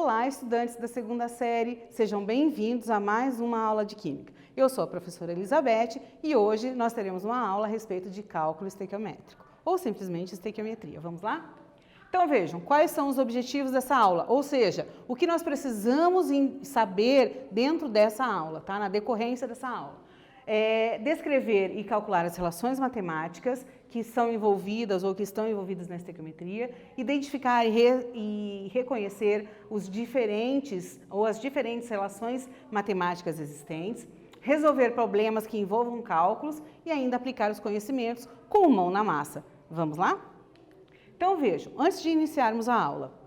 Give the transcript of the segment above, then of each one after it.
Olá, estudantes da segunda série, sejam bem-vindos a mais uma aula de Química. Eu sou a professora Elizabeth e hoje nós teremos uma aula a respeito de cálculo estequiométrico, ou simplesmente estequiometria. Vamos lá? Então vejam, quais são os objetivos dessa aula, ou seja, o que nós precisamos saber dentro dessa aula, tá? Na decorrência dessa aula. Descrever e calcular as relações matemáticas que são envolvidas ou que estão envolvidas na estequiometria, identificar e reconhecer os diferentes ou as diferentes relações matemáticas existentes, resolver problemas que envolvam cálculos e ainda aplicar os conhecimentos com mão na massa. Vamos lá? Então vejam, antes de iniciarmos a aula,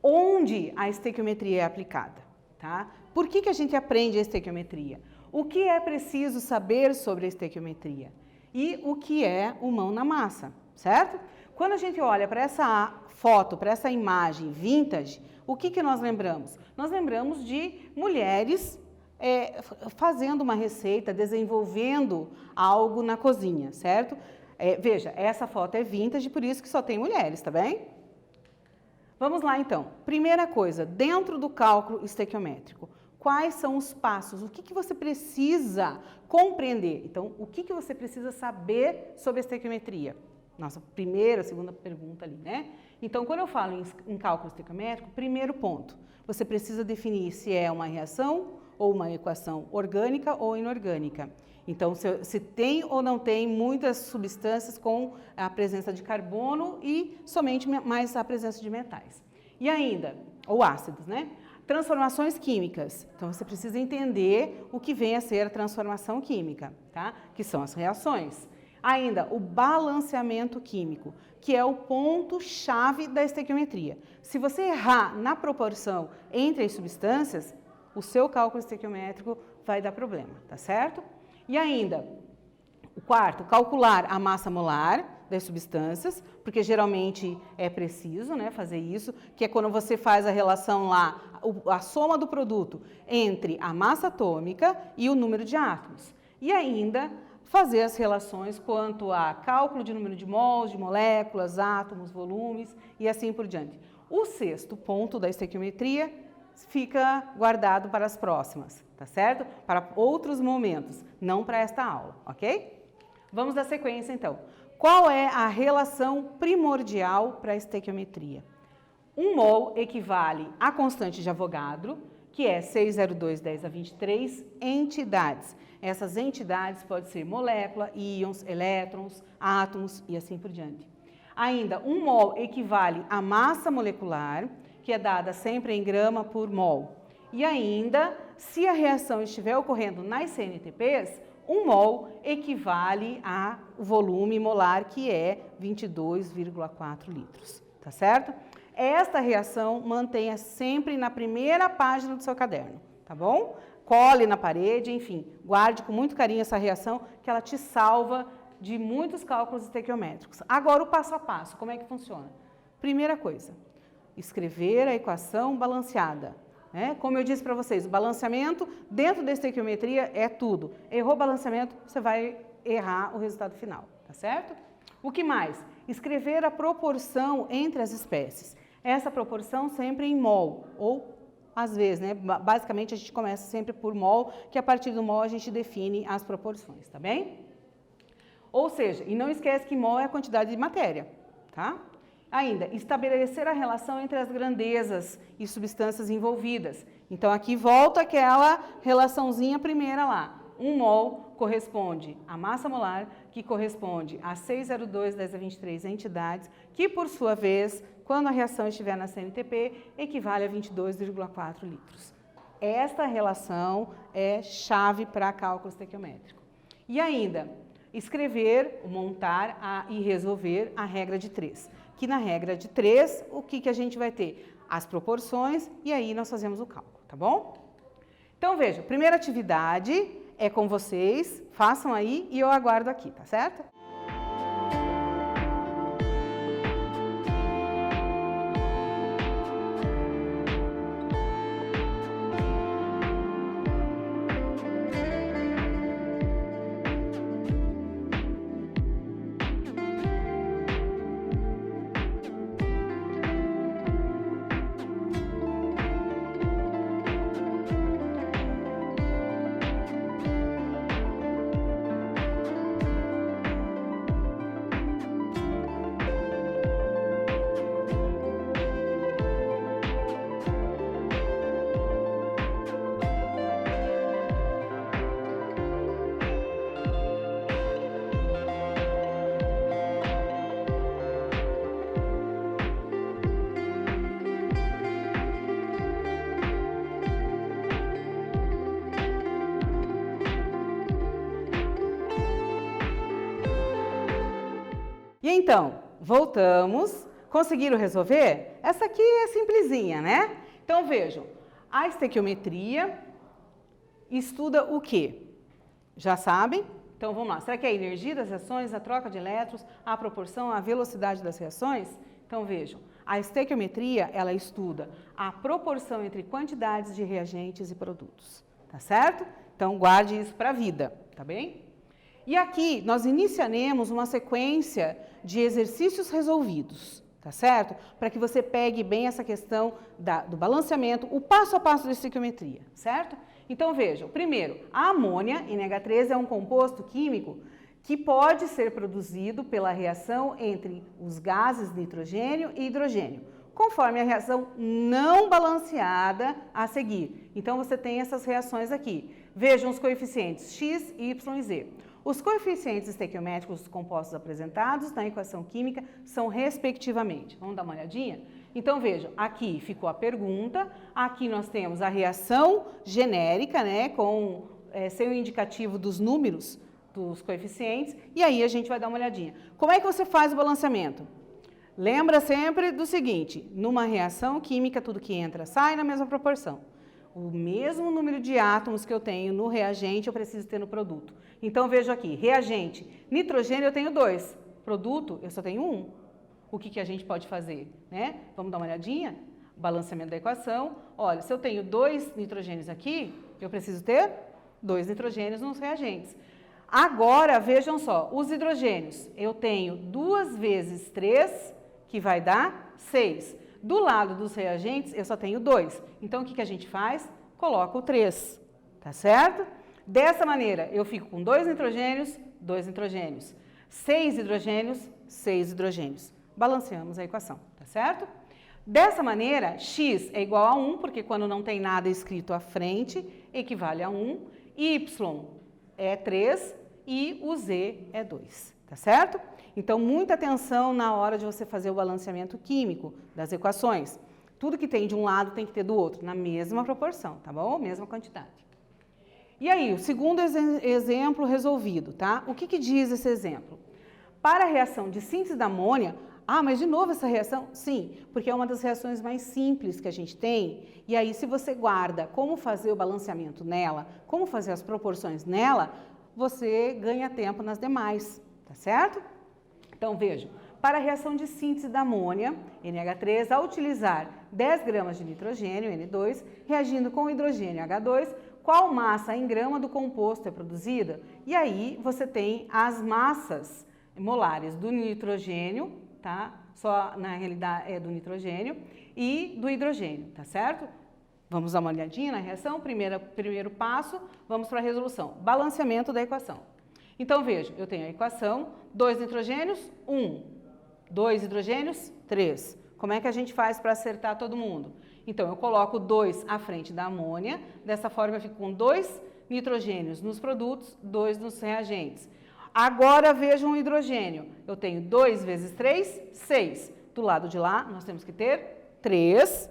onde a estequiometria é aplicada? Tá? Por que a gente aprende a estequiometria? O que é preciso saber sobre a estequiometria? E o que é o mão na massa, certo? Quando a gente olha para essa foto, para essa imagem vintage, o que nós lembramos? Nós lembramos de mulheres fazendo uma receita, desenvolvendo algo na cozinha, certo? Veja, essa foto é vintage, por isso que só tem mulheres, tá bem? Vamos lá então. Primeira coisa, dentro do cálculo estequiométrico, quais são os passos? O que você precisa compreender? Então, o que você precisa saber sobre a estequiometria? Nossa primeira, segunda pergunta ali, né? Então, quando eu falo em cálculo estequiométrico, primeiro ponto, você precisa definir se é uma reação ou uma equação orgânica ou inorgânica. Então, se tem ou não tem muitas substâncias com a presença de carbono e somente mais a presença de metais. E ainda, ou ácidos, né? Transformações químicas. Então, você precisa entender o que vem a ser a transformação química, tá? Que são as reações. Ainda, o balanceamento químico, que é o ponto-chave da estequiometria. Se você errar na proporção entre as substâncias, o seu cálculo estequiométrico vai dar problema, tá certo? E ainda, o quarto, calcular a massa molar das substâncias, porque geralmente é preciso, né, fazer isso, que é quando você faz a relação lá, a soma do produto entre a massa atômica e o número de átomos. E ainda fazer as relações quanto a cálculo de número de mols, de moléculas, átomos, volumes e assim por diante. O sexto ponto da estequiometria fica guardado para as próximas, tá certo? Para outros momentos, não para esta aula, ok? Vamos dar sequência então. Qual é a relação primordial para a estequiometria? 1 mol equivale à constante de Avogadro, que é 602·10⁻23 entidades. Essas entidades podem ser molécula, íons, elétrons, átomos e assim por diante. Ainda, 1 mol equivale à massa molecular, que é dada sempre em grama por mol. E ainda, se a reação estiver ocorrendo nas CNTPs, 1 mol equivale ao volume molar, que é 22,4 litros, tá certo? Esta reação mantenha sempre na primeira página do seu caderno, tá bom? Cole na parede, enfim, guarde com muito carinho essa reação, que ela te salva de muitos cálculos estequiométricos. Agora, o passo a passo, como é que funciona? Primeira coisa, escrever a equação balanceada. Como eu disse para vocês, o balanceamento dentro da estequiometria é tudo. Errou o balanceamento, você vai errar o resultado final, tá certo? O que mais? Escrever a proporção entre as espécies. Essa proporção sempre em mol, ou às vezes, né? Basicamente a gente começa sempre por mol, que a partir do mol a gente define as proporções, tá bem? Ou seja, e não esquece que mol é a quantidade de matéria, tá? Ainda, estabelecer a relação entre as grandezas e substâncias envolvidas. Então, aqui volta aquela relaçãozinha primeira lá. 1 mol corresponde à massa molar, que corresponde a 602·10⁻23 entidades, que, por sua vez, quando a reação estiver na CNTP, equivale a 22,4 litros. Esta relação é chave para cálculo estequiométrico. E ainda, escrever, montar e resolver a regra de 3. Que na regra de 3, o que a gente vai ter? As proporções e aí nós fazemos o cálculo, tá bom? Então, veja, primeira atividade é com vocês, façam aí e eu aguardo aqui, tá certo? E então, voltamos. Conseguiram resolver? Essa aqui é simplesinha, né? Então, vejam, a estequiometria estuda o quê? Já sabem? Então, vamos lá. Será que é a energia das reações, a troca de elétrons, a proporção, a velocidade das reações? Então, vejam, a estequiometria, ela estuda a proporção entre quantidades de reagentes e produtos, tá certo? Então, guarde isso para a vida, tá bem? E aqui, nós iniciaremos uma sequência de exercícios resolvidos, tá certo? Para que você pegue bem essa questão do balanceamento, o passo a passo da estequiometria, certo? Então, vejam, primeiro, a amônia, NH3, é um composto químico que pode ser produzido pela reação entre os gases nitrogênio e hidrogênio, conforme a reação não balanceada a seguir. Então, você tem essas reações aqui. Vejam os coeficientes X, Y e Z. Os coeficientes estequiométricos dos compostos apresentados na equação química são respectivamente. Vamos dar uma olhadinha? Então, vejam, aqui ficou a pergunta, aqui nós temos a reação genérica, né, com sem o indicativo dos números dos coeficientes, e aí a gente vai dar uma olhadinha. Como é que você faz o balanceamento? Lembra sempre do seguinte, numa reação química, tudo que entra sai na mesma proporção. O mesmo número de átomos que eu tenho no reagente, eu preciso ter no produto. Então, vejo aqui, reagente, nitrogênio eu tenho 2, produto eu só tenho 1. O que a gente pode fazer? Né? Vamos dar uma olhadinha? Balanceamento da equação. Olha, se eu tenho 2 nitrogênios aqui, eu preciso ter 2 nitrogênios nos reagentes. Agora, vejam só, os hidrogênios, eu tenho 2 vezes 3, que vai dar 6. Do lado dos reagentes, eu só tenho 2. Então, o que a gente faz? Coloca o 3, tá certo? Dessa maneira, eu fico com 2 nitrogênios, 2 nitrogênios. 6 hidrogênios, 6 hidrogênios. Balanceamos a equação, tá certo? Dessa maneira, x é igual a 1, porque quando não tem nada escrito à frente, equivale a 1. Y é 3 e o z é 2, tá certo? Então, muita atenção na hora de você fazer o balanceamento químico das equações. Tudo que tem de um lado tem que ter do outro, na mesma proporção, tá bom? Mesma quantidade. E aí, o segundo exemplo resolvido, tá? O que diz esse exemplo? Para a reação de síntese da amônia, mas de novo essa reação? Sim, porque é uma das reações mais simples que a gente tem. E aí, se você guarda como fazer o balanceamento nela, como fazer as proporções nela, você ganha tempo nas demais, tá certo? Então, vejam, para a reação de síntese da amônia, NH3, ao utilizar 10 gramas de nitrogênio, N2, reagindo com hidrogênio, H2, qual massa em grama do composto é produzida? E aí, você tem as massas molares do nitrogênio, tá? Só na realidade é do nitrogênio e do hidrogênio, tá certo? Vamos dar uma olhadinha na reação. Primeiro passo, vamos para a resolução. Balanceamento da equação. Então, veja, eu tenho a equação, 2 nitrogênios, 1. 2 hidrogênios, 3. Como é que a gente faz para acertar todo mundo? Então, eu coloco 2 à frente da amônia, dessa forma eu fico com 2 nitrogênios nos produtos, 2 nos reagentes. Agora, vejam o hidrogênio. Eu tenho 2 vezes 3, 6. Do lado de lá, nós temos que ter 3,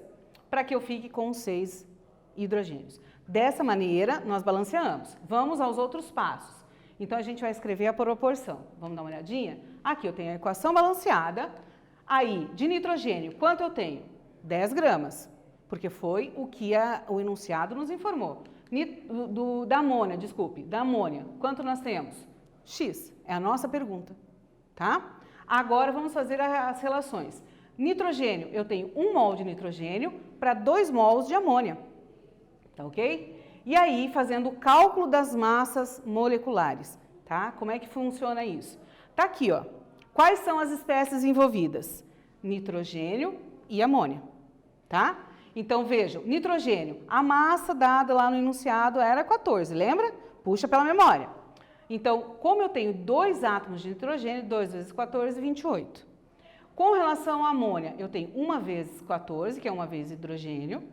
para que eu fique com 6 hidrogênios. Dessa maneira, nós balanceamos. Vamos aos outros passos. Então, a gente vai escrever a proporção. Vamos dar uma olhadinha? Aqui eu tenho a equação balanceada. Aí, de nitrogênio, quanto eu tenho? 10 gramas, porque foi o que o enunciado nos informou. Da amônia, quanto nós temos? X, é a nossa pergunta, tá? Agora, vamos fazer as relações. Nitrogênio, eu tenho 1 mol de nitrogênio para 2 mols de amônia, tá ok? E aí, fazendo o cálculo das massas moleculares, tá? Como é que funciona isso? Tá aqui, ó. Quais são as espécies envolvidas? Nitrogênio e amônia, tá? Então, vejam, nitrogênio, a massa dada lá no enunciado era 14, lembra? Puxa pela memória. Então, como eu tenho 2 átomos de nitrogênio, 2 vezes 14, 28. Com relação à amônia, eu tenho 1 vezes 14, que é 1 vezes nitrogênio,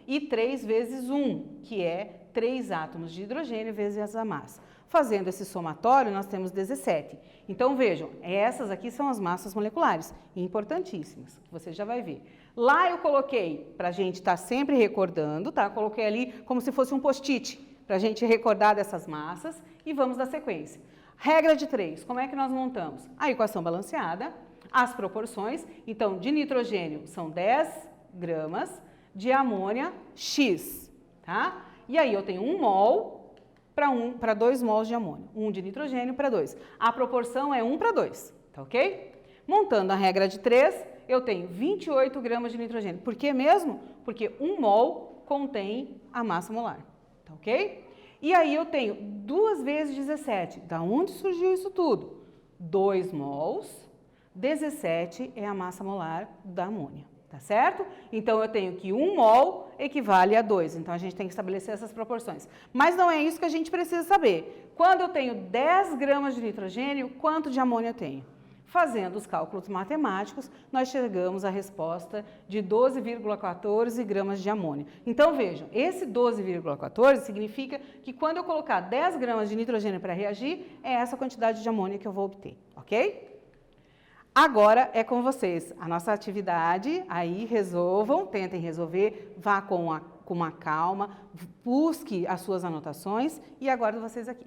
e 3 vezes 1, que é 3 átomos de hidrogênio vezes a massa. Fazendo esse somatório, nós temos 17. Então, vejam, essas aqui são as massas moleculares, importantíssimas, que você já vai ver. Lá eu coloquei, para a gente estar sempre recordando, tá? Coloquei ali como se fosse um post-it, para a gente recordar dessas massas, e vamos na sequência. Regra de 3, como é que nós montamos? A equação balanceada, as proporções, então de nitrogênio são 10 gramas, de amônia X, tá? E aí eu tenho 1 mol para 2 mols de amônia, 1 de nitrogênio para 2. A proporção é 1 para 2, tá ok? Montando a regra de 3, eu tenho 28 gramas de nitrogênio. Por que mesmo? Porque 1 mol contém a massa molar, tá ok? E aí eu tenho 2 vezes 17. Da onde surgiu isso tudo? 2 mols, 17 é a massa molar da amônia, tá certo? Então eu tenho que 1 mol equivale a 2, então a gente tem que estabelecer essas proporções. Mas não é isso que a gente precisa saber. Quando eu tenho 10 gramas de nitrogênio, quanto de amônia eu tenho? Fazendo os cálculos matemáticos, nós chegamos à resposta de 12,14 gramas de amônia. Então, vejam, esse 12,14 significa que quando eu colocar 10 gramas de nitrogênio para reagir, é essa quantidade de amônia que eu vou obter, ok? Agora é com vocês. A nossa atividade, aí resolvam, tentem resolver, vá com uma calma, busque as suas anotações e aguardo vocês aqui.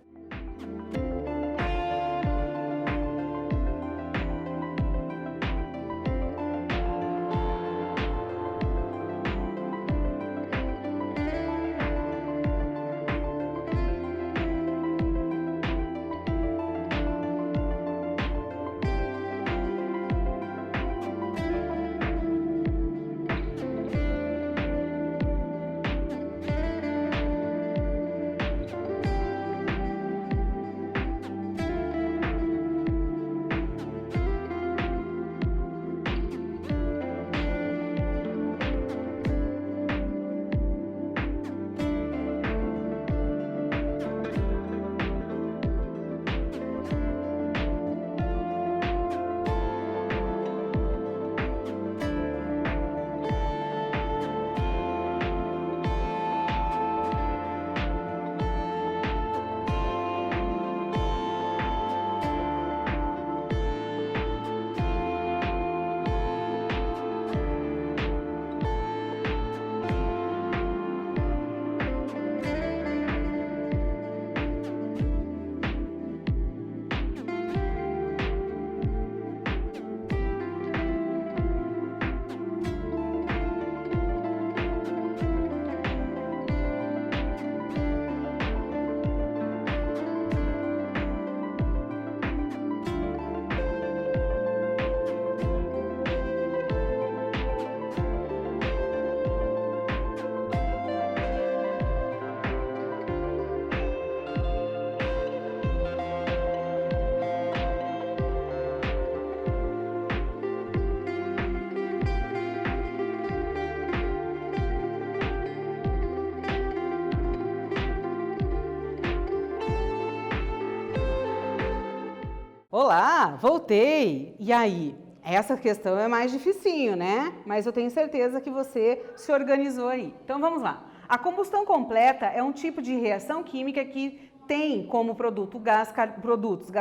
Olá, voltei! E aí? Essa questão é mais dificinho, né? Mas eu tenho certeza que você se organizou aí. Então vamos lá. A combustão completa é um tipo de reação química que tem como produtos gás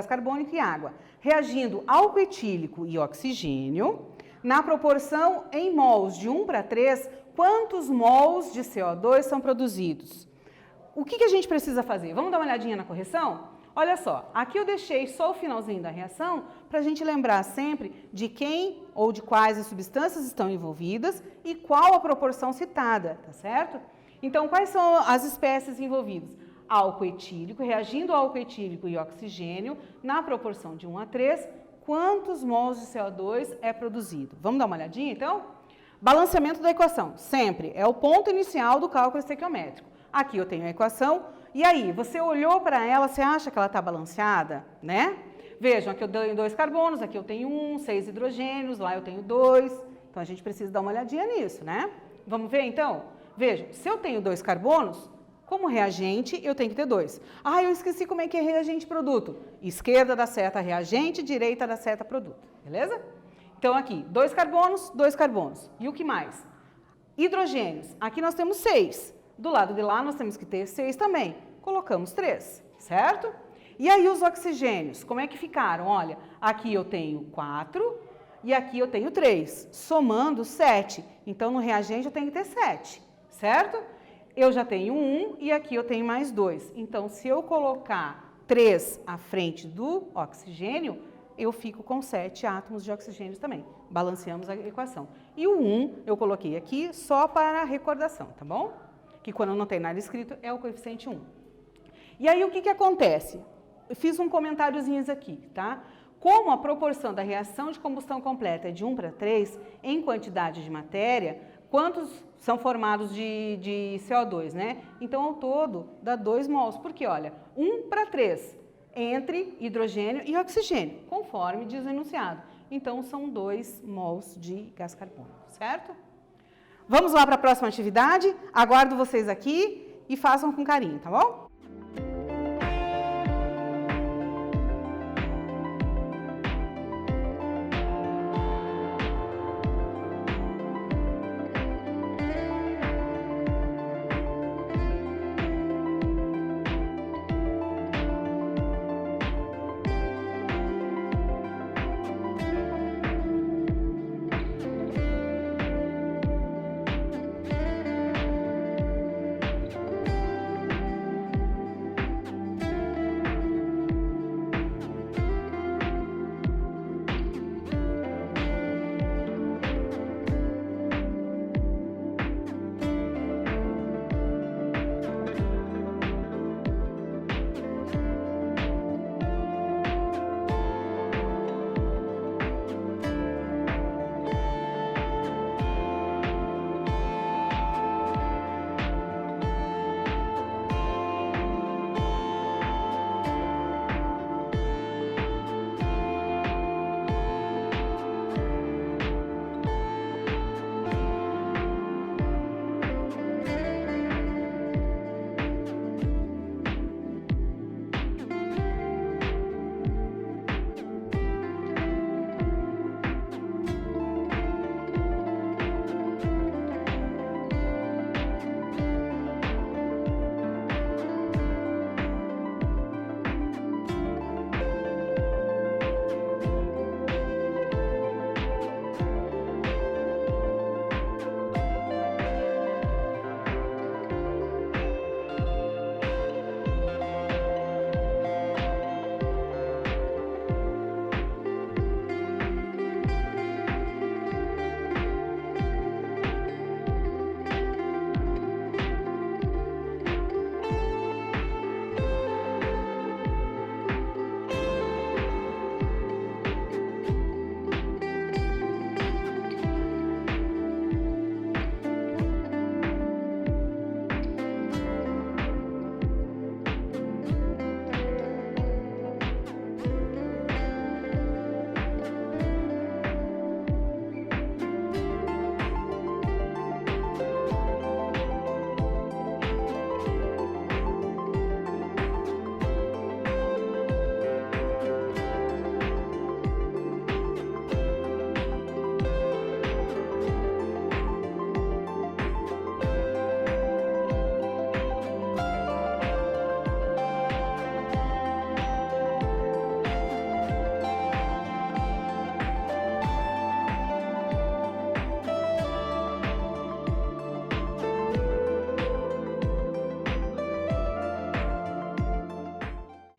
carbônico e água, reagindo álcool etílico e oxigênio, na proporção em mols de 1 para 3, quantos mols de CO2 são produzidos? O que a gente precisa fazer? Vamos dar uma olhadinha na correção? Olha só, aqui eu deixei só o finalzinho da reação para a gente lembrar sempre de quem ou de quais as substâncias estão envolvidas e qual a proporção citada, tá certo? Então, quais são as espécies envolvidas? Álcool etílico, reagindo ao álcool etílico e oxigênio, na proporção de 1 a 3, quantos mols de CO2 é produzido? Vamos dar uma olhadinha, então? Balanceamento da equação, sempre, é o ponto inicial do cálculo estequiométrico. Aqui eu tenho a equação, e aí, você olhou para ela, você acha que ela está balanceada, né? Vejam, aqui eu tenho 2 carbonos, aqui eu tenho 1, 6 hidrogênios, lá eu tenho 2, então a gente precisa dar uma olhadinha nisso, né? Vamos ver então? Vejam, se eu tenho 2 carbonos, como reagente eu tenho que ter 2. Ah, eu esqueci como é que é reagente produto. Esquerda da seta reagente, direita da seta produto, beleza? Então aqui, 2 carbonos. E o que mais? Hidrogênios, aqui nós temos 6. Do lado de lá nós temos que ter 6 também. Colocamos 3, certo? E aí os oxigênios, como é que ficaram? Olha, aqui eu tenho 4 e aqui eu tenho 3, somando 7. Então no reagente eu tenho que ter 7, certo? Eu já tenho 1 e aqui eu tenho mais 2. Então se eu colocar 3 à frente do oxigênio, eu fico com 7 átomos de oxigênio também. Balanceamos a equação. E o 1 eu coloquei aqui só para recordação, tá bom? Que quando não tem nada escrito é o coeficiente 1. E aí o que acontece? Eu fiz um comentáriozinho aqui, tá? Como a proporção da reação de combustão completa é de 1 para 3, em quantidade de matéria, quantos são formados de CO2, né? Então, ao todo, dá 2 mols, porque, olha, 1 para 3, entre hidrogênio e oxigênio, conforme diz o enunciado. Então, são 2 mols de gás carbônico, certo? Vamos lá para a próxima atividade? Aguardo vocês aqui e façam com carinho, tá bom?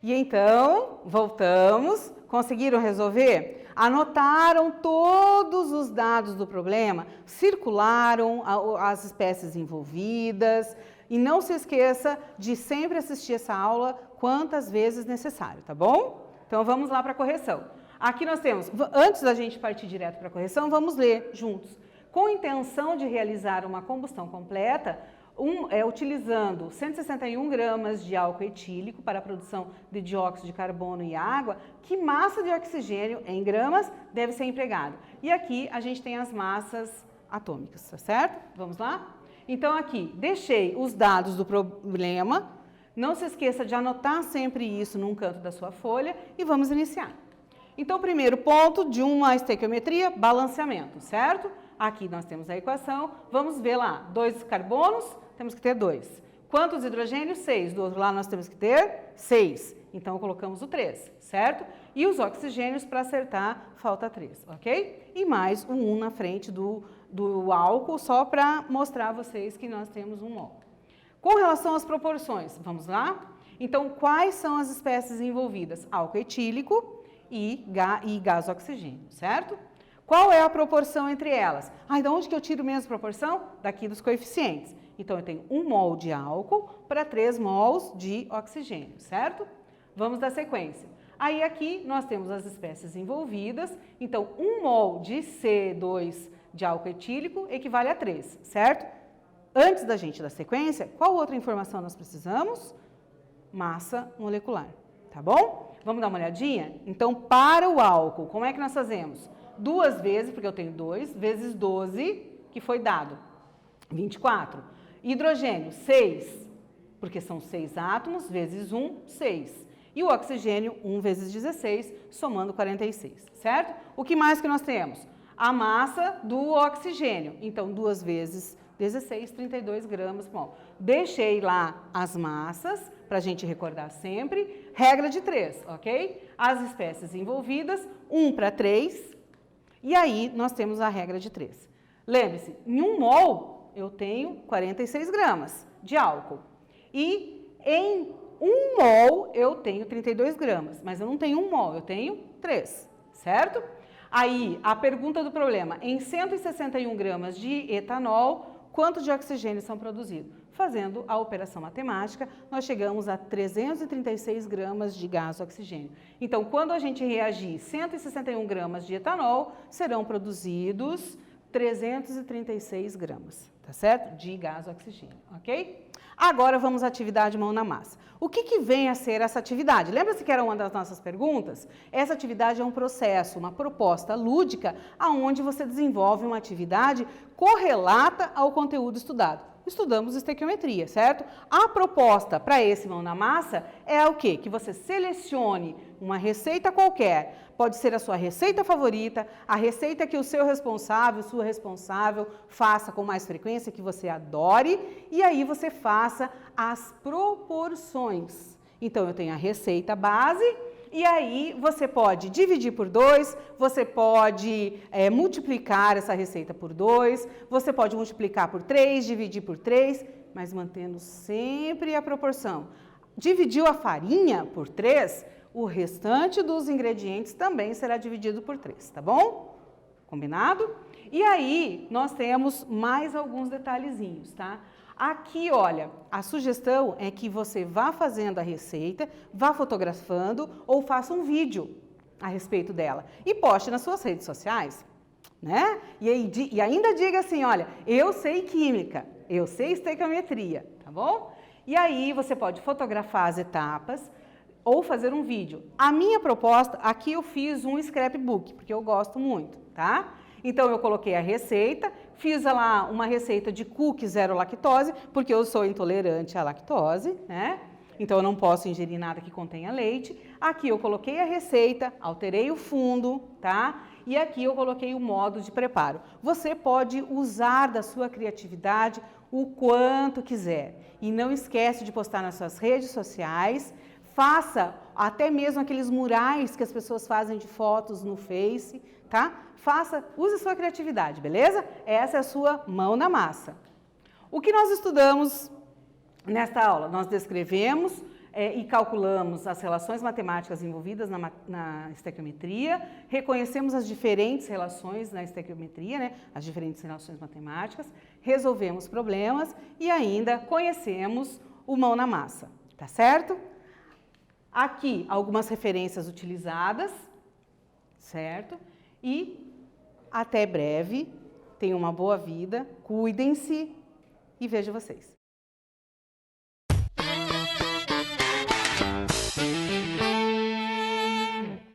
E então, voltamos, conseguiram resolver? Anotaram todos os dados do problema, circularam as espécies envolvidas e não se esqueça de sempre assistir essa aula quantas vezes necessário, tá bom? Então vamos lá para a correção. Aqui nós temos, antes da gente partir direto para a correção, vamos ler juntos. Com a intenção de realizar uma combustão completa, utilizando 161 gramas de álcool etílico para a produção de dióxido de carbono e água, que massa de oxigênio em gramas deve ser empregada? E aqui a gente tem as massas atômicas, tá certo? Vamos lá? Então aqui, deixei os dados do problema, não se esqueça de anotar sempre isso num canto da sua folha e vamos iniciar. Então, primeiro ponto de uma estequiometria, balanceamento, certo? Aqui nós temos a equação, vamos ver lá, 2 carbonos, temos que ter 2. Quantos hidrogênios? 6. Do outro lado nós temos que ter 6. Então, colocamos o 3, certo? E os oxigênios, para acertar, falta 3, ok? E mais o 1 na frente do álcool, só para mostrar a vocês que nós temos um mol. Com relação às proporções, vamos lá? Então, quais são as espécies envolvidas? Álcool etílico e gás oxigênio, certo? Qual é a proporção entre elas? De onde que eu tiro menos proporção? Daqui dos coeficientes. Então, eu tenho 1 mol de álcool para 3 mols de oxigênio, certo? Vamos dar sequência. Aí aqui nós temos as espécies envolvidas, então 1 mol de C2 de álcool etílico equivale a 3, certo? Antes da gente dar sequência, qual outra informação nós precisamos? Massa molecular, tá bom? Vamos dar uma olhadinha? Então, para o álcool, como é que nós fazemos? 2 vezes, porque eu tenho 2, vezes 12, que foi dado, 24. Hidrogênio, 6, porque são 6 átomos, vezes 1, 6. E o oxigênio, 1 vezes 16, somando 46, certo? O que mais que nós temos? A massa do oxigênio. Então, 2 vezes 16, 32 gramas por mol. Deixei lá as massas, para a gente recordar sempre. Regra de 3, ok? As espécies envolvidas, 1 para 3. E aí, nós temos a regra de 3. Lembre-se, em 1 mol, eu tenho 46 gramas de álcool. E em 1 mol, eu tenho 32 gramas. Mas eu não tenho 1 mol, eu tenho 3, certo? Aí, a pergunta do problema, em 161 gramas de etanol, quanto de oxigênio são produzidos? Fazendo a operação matemática, nós chegamos a 336 gramas de gás oxigênio. Então, quando a gente reagir 161 gramas de etanol, serão produzidos 336 gramas, tá certo? De gás oxigênio, ok? Agora vamos à atividade mão na massa. O que vem a ser essa atividade? Lembra-se que era uma das nossas perguntas? Essa atividade é um processo, uma proposta lúdica, onde você desenvolve uma atividade correlata ao conteúdo estudado. Estudamos estequiometria, certo? A proposta para esse mão na massa é o quê? Que você selecione uma receita qualquer, pode ser a sua receita favorita, a receita que o seu responsável, sua responsável faça com mais frequência, que você adore, e aí você faça as proporções. Então, eu tenho a receita base, e aí você pode dividir por 2, você pode multiplicar essa receita por 2, você pode multiplicar por 3, dividir por 3, mas mantendo sempre a proporção. Dividiu a farinha por 3, o restante dos ingredientes também será dividido por 3, tá bom? Combinado? E aí, nós temos mais alguns detalhezinhos, tá? Aqui, olha, a sugestão é que você vá fazendo a receita, vá fotografando ou faça um vídeo a respeito dela e poste nas suas redes sociais, né? E ainda diga assim, olha, eu sei química, eu sei estequiometria, tá bom? E aí você pode fotografar as etapas ou fazer um vídeo. A minha proposta, aqui eu fiz um scrapbook, porque eu gosto muito, tá? Então, eu coloquei a receita, fiz lá uma receita de cookie zero lactose, porque eu sou intolerante à lactose, né? Então, eu não posso ingerir nada que contenha leite. Aqui eu coloquei a receita, alterei o fundo, tá? E aqui eu coloquei o modo de preparo. Você pode usar da sua criatividade o quanto quiser. E não esquece de postar nas suas redes sociais. Faça até mesmo aqueles murais que as pessoas fazem de fotos no Face, tá? Use a sua criatividade, beleza? Essa é a sua mão na massa. O que nós estudamos nesta aula? Nós descrevemos e calculamos as relações matemáticas envolvidas na estequiometria, reconhecemos as diferentes relações na estequiometria, né? As diferentes relações matemáticas, resolvemos problemas e ainda conhecemos o mão na massa, tá certo? Aqui, algumas referências utilizadas, certo? E até breve, tenham uma boa vida, cuidem-se e vejo vocês.